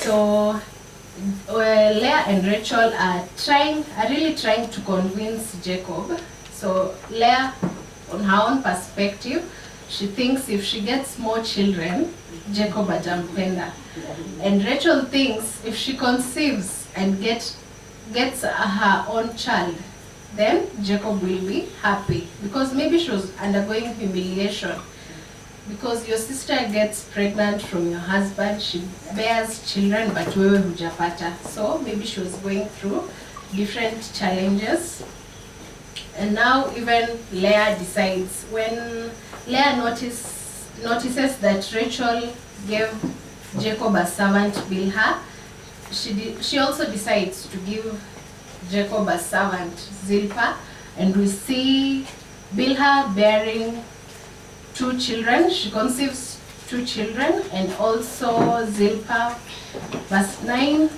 So Leah and Rachel are really trying to convince Jacob. So Leah, on her own perspective, she thinks if she gets more children, Jacob atampenda. And Rachel thinks if she conceives and gets her own child, then Jacob will be happy, because maybe she was undergoing humiliation. Because your sister gets pregnant from your husband, she bears children, but wewe hujapata. So maybe she was going through different challenges. And now even Leah decides, when Leah notices that Rachel gave Jacob a servant Bilhah, she also decides to give Jacob a servant Zilpah, and we see Bilhah bearing 2 children. She conceives 2 children, and also Zilpah, verse 9,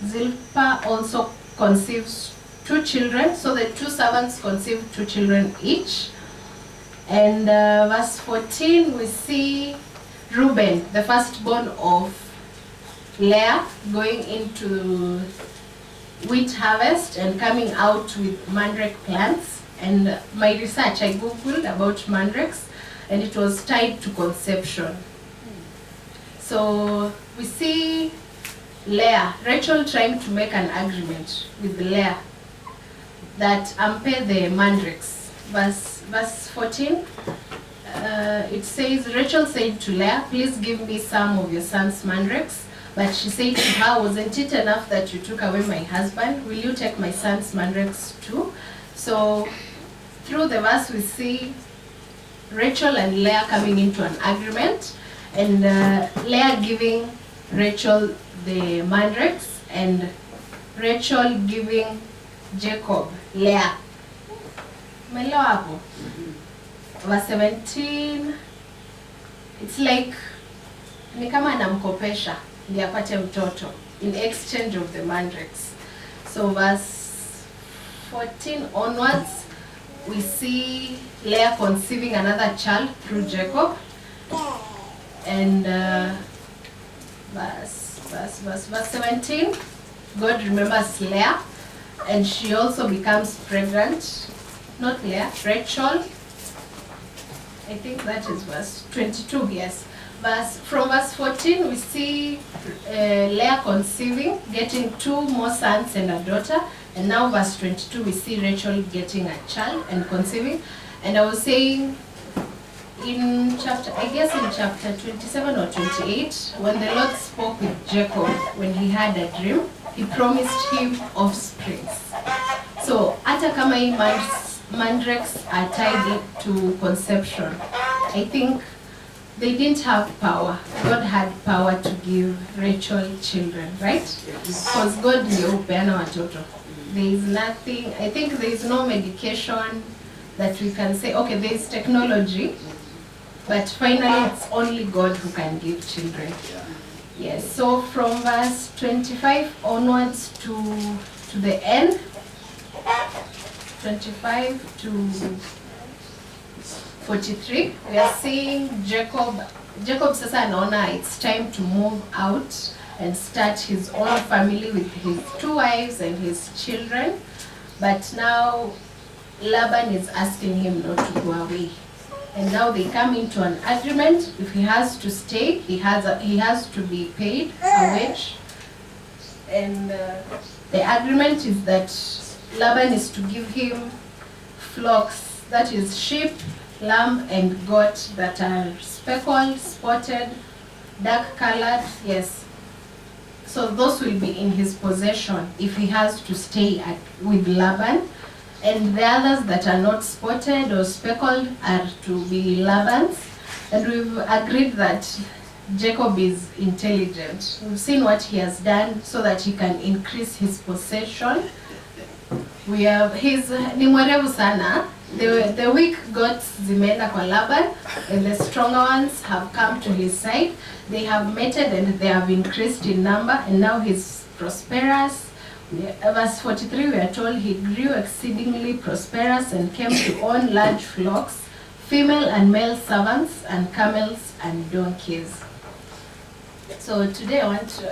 Zilpah also conceives 2 children. So the 2 servants conceive 2 children each. And verse 14, we see Reuben, the firstborn of Leah, going into wheat harvest and coming out with mandrake plants. And my research, I googled about mandrakes, and it was tied to conception. So we see Rachel trying to make an agreement with Leah that ampe the mandrakes. Verse 14, it says, Rachel said to Leah, please give me some of your son's mandrakes. But she said to her, wasn't it enough that you took away my husband? Will you take my son's mandrakes too? So through the verse we see Rachel and Leah coming into an agreement, and Leah giving Rachel the mandrakes, and Rachel giving Jacob Leah. Umeelewa hapo? Verse 17, it's like ni kama anamkopesha ndiye apate mtoto in exchange of the mandrakes. So verse 14 onwards, we see Leah conceiving another child through Jacob. And verse 17, God remembers Leah, and she also becomes pregnant. Not Leah, Rachel. I think that is verse 22, yes. From verse 14, we see Leah conceiving, getting 2 more sons and a daughter. And now verse 22, we see Rachel getting a child and conceiving. And I was saying in chapter 27 or 28, when the Lord spoke with Jacob, when he had a dream, he promised him offspring. So hata kama hii mandrakes are tied to conception, I think they didn't have power. God had power to give Rachel children, right? Because God ndio hupeana watoto. There is nothing, I think there is no medication that we can say, okay, there is technology, but finally it's only God who can give children. Yes, so from verse 25 onwards to the end, 25 to 43, we are seeing Jacob sasa anaona it's time to move out and start his own family with his 2 wives and his children. But now Laban is asking him not to go away. And now they come into an agreement. If he has to stay, he has to be paid a wage. And the agreement is that Laban is to give him flocks, that is sheep, lamb and goat that are speckled, spotted, dark colored, yes. So those will be in his possession if he has to stay with Laban. And the others that are not spotted or speckled are to be Laban's. And we've agreed that Jacob is intelligent. We've seen what he has done so that he can increase his possession. Ni mwerevu sana. The weak goats zimeenda kwa Laban, and the stronger ones have come to his side. They have mated and they have increased in number, and now he's prosperous. Verse 43, we are told he grew exceedingly prosperous and came to own large flocks, female and male servants, and camels and donkeys. So today I want to